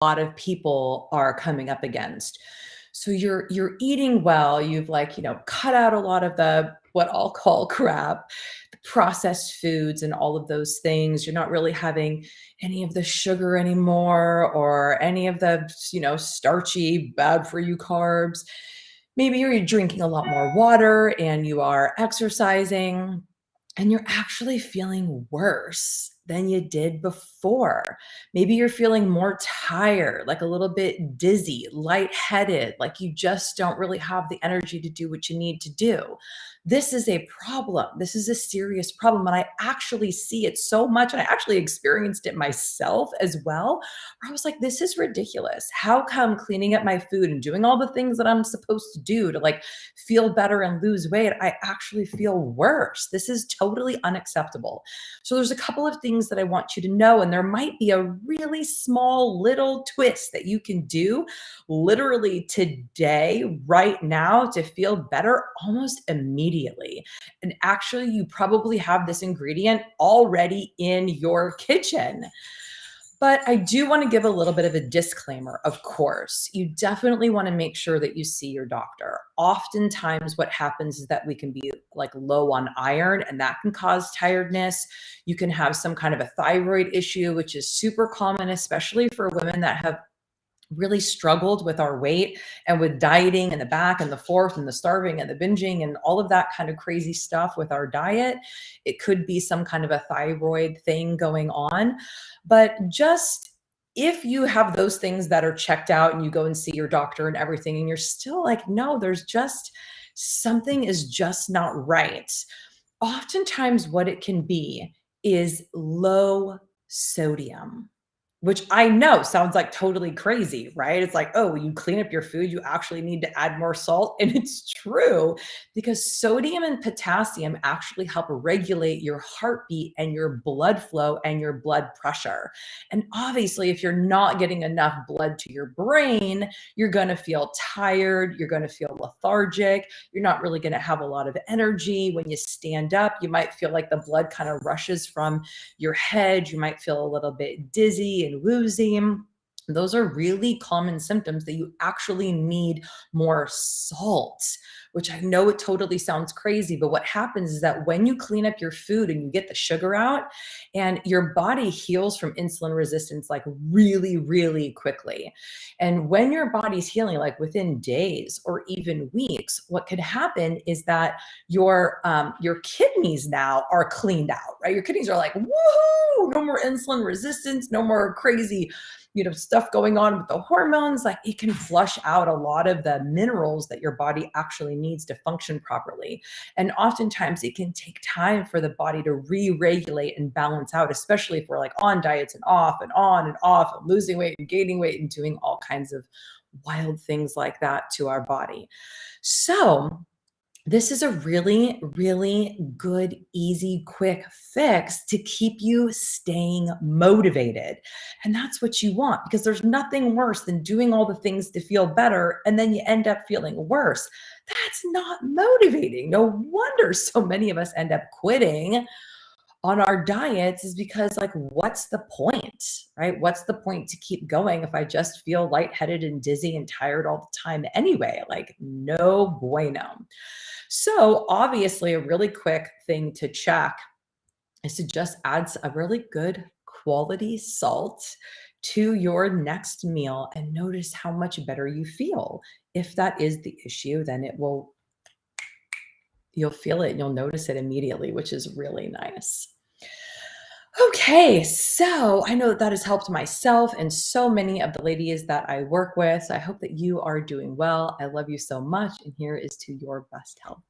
lot of people are coming up against. So you're eating well, you've like, cut out a lot of the what I'll call crap, the processed foods and all of those things. You're not really having any of the sugar anymore or any of the, starchy, bad for you carbs. Maybe you're drinking a lot more water and you are exercising and you're actually feeling worse than you did before. Maybe you're feeling more tired, like a little bit dizzy, lightheaded, like you just don't really have the energy to do what you need to do. This is a problem. This is a serious problem. And I actually see it so much. And I actually experienced it myself as well, where I was like, this is ridiculous. How come cleaning up my food and doing all the things that I'm supposed to do to like feel better and lose weight, I actually feel worse? This is totally unacceptable. So there's a couple of things that I want you to know, and there might be a really small little twist that you can do literally today, right now, to feel better almost immediately. And actually, you probably have this ingredient already in your kitchen. But I do want to give a little bit of a disclaimer, of course. You definitely want to make sure that you see your doctor. Oftentimes, what happens is that we can be like low on iron, and that can cause tiredness. You can have some kind of a thyroid issue, which is super common, especially for women that have really struggled with our weight and with dieting and the back and the forth and the starving and the binging and all of that kind of crazy stuff with our diet. It could be some kind of a thyroid thing going on. But just if you have those things that are checked out and you go and see your doctor and everything, and you're still like, no, there's just something is just not right. Oftentimes, what it can be is low sodium, which I know sounds like totally crazy, right? It's like, oh, you clean up your food, you actually need to add more salt. And it's true, because sodium and potassium actually help regulate your heartbeat and your blood flow and your blood pressure. And obviously, if you're not getting enough blood to your brain, you're going to feel tired, you're going to feel lethargic, you're not really going to have a lot of energy. When you stand up, you might feel like the blood kind of rushes from your head, you might feel a little bit dizzy and woozy. Those are really common symptoms that you actually need more salt, which I know it totally sounds crazy, but what happens is that when you clean up your food and you get the sugar out, and your body heals from insulin resistance like really, really quickly. And when your body's healing, like within days or even weeks, what could happen is that your kidneys now are cleaned out, right? Your kidneys are like, woohoo, no more insulin resistance, no more crazy stuff going on with the hormones. Like, it can flush out a lot of the minerals that your body actually needs to function properly. And oftentimes it can take time for the body to re-regulate and balance out, especially if we're like on diets and off and on and off and losing weight and gaining weight and doing all kinds of wild things like that to our body. So this is a really, really good, easy, quick fix to keep you staying motivated. And that's what you want, because there's nothing worse than doing all the things to feel better and then you end up feeling worse. That's not motivating. No wonder so many of us end up quitting on our diets, is because, like, what's the point, right? What's the point to keep going if I just feel lightheaded and dizzy and tired all the time anyway? Like, no bueno. So obviously, a really quick thing to check is to just add a really good quality salt to your next meal and notice how much better you feel. If that is the issue, then you'll feel it and you'll notice it immediately, which is really nice. Okay, so I know that has helped myself and so many of the ladies that I work with. So I hope that you are doing well. I love you so much, and here is to your best health.